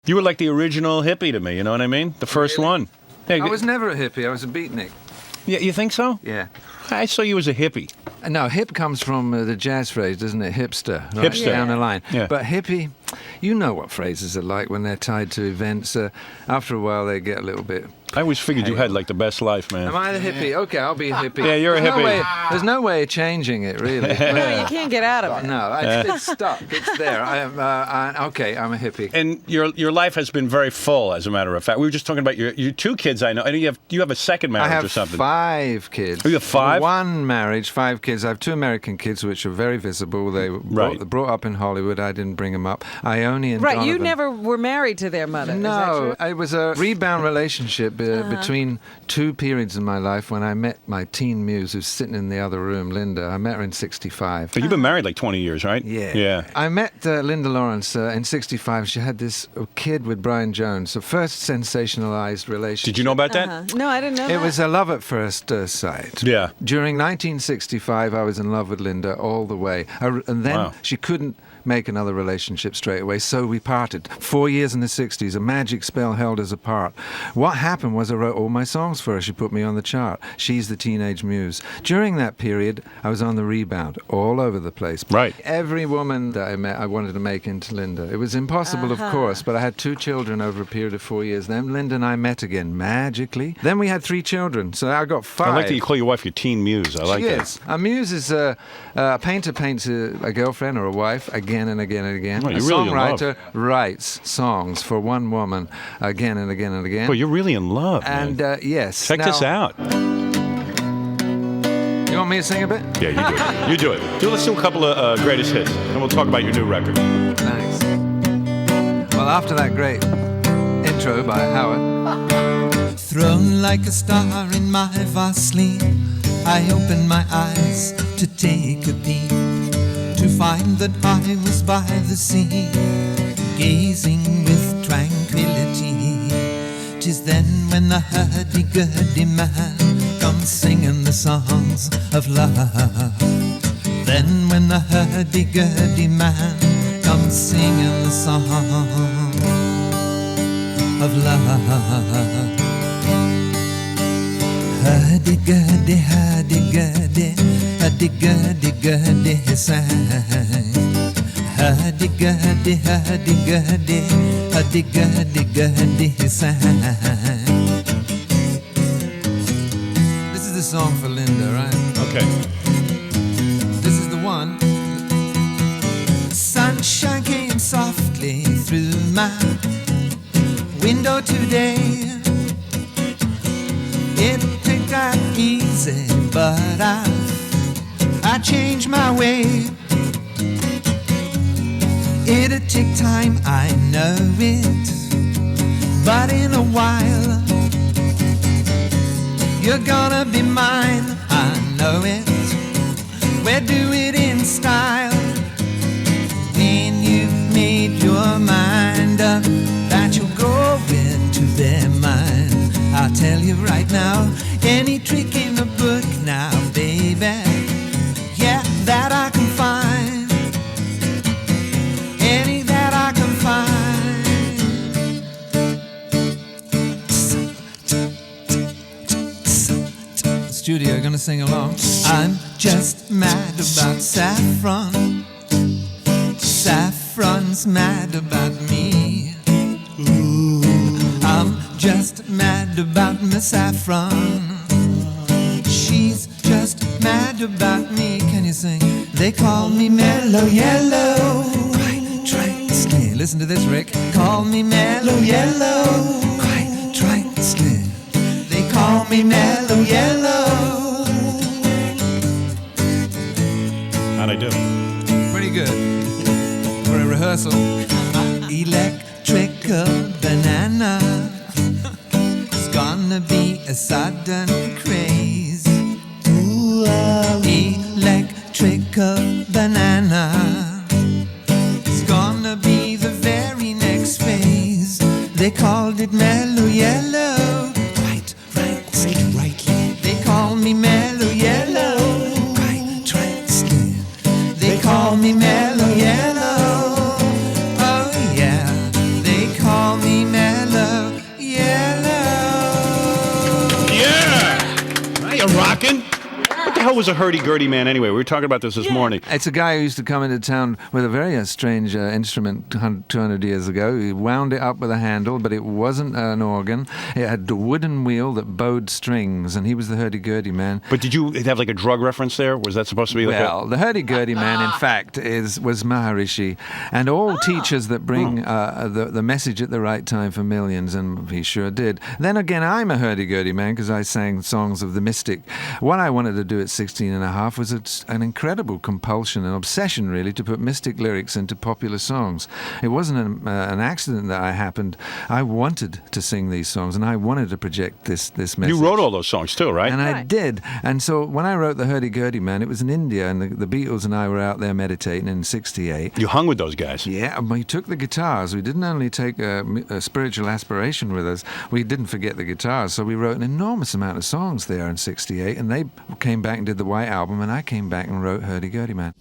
You were like the original hippie to me, you know what I mean? The first one. Hey, I was never a hippie. I was a beatnik. Yeah, you think so? Yeah. I saw you as a hippie. No, hip comes from the jazz phrase, doesn't it? Hipster. Right? Hipster. Down the line. Yeah. But hippie, you know what phrases are like when they're tied to events. After a while, they get a little bit... I always figured you had like the best life, man. Am I the hippie? Okay, I'll be a hippie. Yeah, you're a hippie. There's no way of changing it, really. No, you can't get out of it. No, it's stuck. It's there. Okay, I'm a hippie. And your life has been very full, as a matter of fact. We were just talking about your two kids, I know. And you have a second marriage or something. I have 5 kids. Oh, you have 5? 1 marriage, 5 kids. I have 2 American kids, which are very visible. They were brought up in Hollywood. I didn't bring them up. Ione and Donovan. You never were married to their mother. No, is that true? it was a rebound relationship between 2 periods in my life when I met my teen muse who's sitting in the other room, Linda. I met her in 65. But you've been married like 20 years, right? Yeah. Yeah. I met Linda Lawrence in 65. She had this kid with Brian Jones, the first sensationalized relationship. Did you know about that? No, I didn't know that. It was a love at first sight. Yeah. During 1965, I was in love with Linda all the way. And then she couldn't make another relationship straight away, so we parted. 4 years in the 60s, a magic spell held us apart. What happened was I wrote all my songs for her. She put me on the chart. She's the teenage muse. During that period, I was on the rebound all over the place. Right. Every woman that I met, I wanted to make into Linda. It was impossible, of course, but I had 2 children over a period of 4 years. Then Linda and I met again, magically. Then we had 3 children, so I got 5. I like that you call your wife your teen muse. I like that. Yes. A muse is a painter paints a girlfriend or a wife again and again and again. Oh, a you're really in love. songwriter writes songs for one woman again and again and again. Well, you're really in love, and man. yes. Check this out. You want me to sing a bit? Yeah, you do it. You do it. Let's do a couple of greatest hits, and we'll talk about your new record. Thanks. Well, after that great intro by Howard. Thrown like a star in my vast sleep, I opened my eyes to take a peep, to find that I was by the sea, gazing with tranquility. 'Tis then when the hurdy-gurdy man comes singing the songs of love. Then when the hurdy-gurdy man comes singing the song of love. Hurdy-gurdy, hurdy-gurdy, hurdy-gurdy-gurdy, he sang. Hurdy-gurdy, hurdy-gurdy, hurdy-gurdy-gurdy, he sang. This is the song for Linda, right? Okay. This is the one. Sunshine came softly through my window today. It picked up easy, but I changed my way. It'll take time, I know it, but in a while you're gonna be mine, I know it. We'll do it in style. When you've made your mind up that you're going to be mine, I'll tell you right now, any trick in the book now, baby, yeah, that I can find. Any that I can find. Studio, gonna sing along. I'm just mad about saffron. Saffron's mad about me. I'm just mad about Miss Saffron. She's just mad about me. Can you sing? They call me Mellow Yellow. Quite slim. Listen to this, Rick. Call me Mellow Yellow. Quite slim. They call me Mellow Yellow. How'd I do? Pretty good. For a rehearsal. Electrical banana. It's gonna be a sudden craze. Ooh, electrical banana. It's gonna be the very next phase. They called it Mellow Yellow. Right, rightly. They call me Mellow Yellow. Right, slim. They call me Mellow Yellow. Oh yeah, they call me you're rocking. What the hell was a hurdy-gurdy man anyway? We were talking about this morning. It's a guy who used to come into town with a very strange instrument 200 years ago. He wound it up with a handle, but it wasn't an organ. It had a wooden wheel that bowed strings, and he was the hurdy-gurdy man. But did you have like a drug reference there? Was that supposed to be the hurdy-gurdy man, in fact, was Maharishi, and all teachers that bring the message at the right time for millions, and he sure did. Then again, I'm a hurdy-gurdy man because I sang songs of the mystic. What I wanted to do at 16 and a half was an incredible compulsion, an obsession really, to put mystic lyrics into popular songs. It wasn't an accident that I happened. I wanted to sing these songs, and I wanted to project this message. You wrote all those songs too, right? And I did. And so when I wrote the Hurdy-Gurdy Man, it was in India, and the Beatles and I were out there meditating in '68. You hung with those guys. Yeah, and we took the guitars. We didn't only take a spiritual aspiration with us, we didn't forget the guitars. So we wrote an enormous amount of songs there in '68, and they came back and did the White Album, and I came back and wrote Hurdy-Gurdy Man.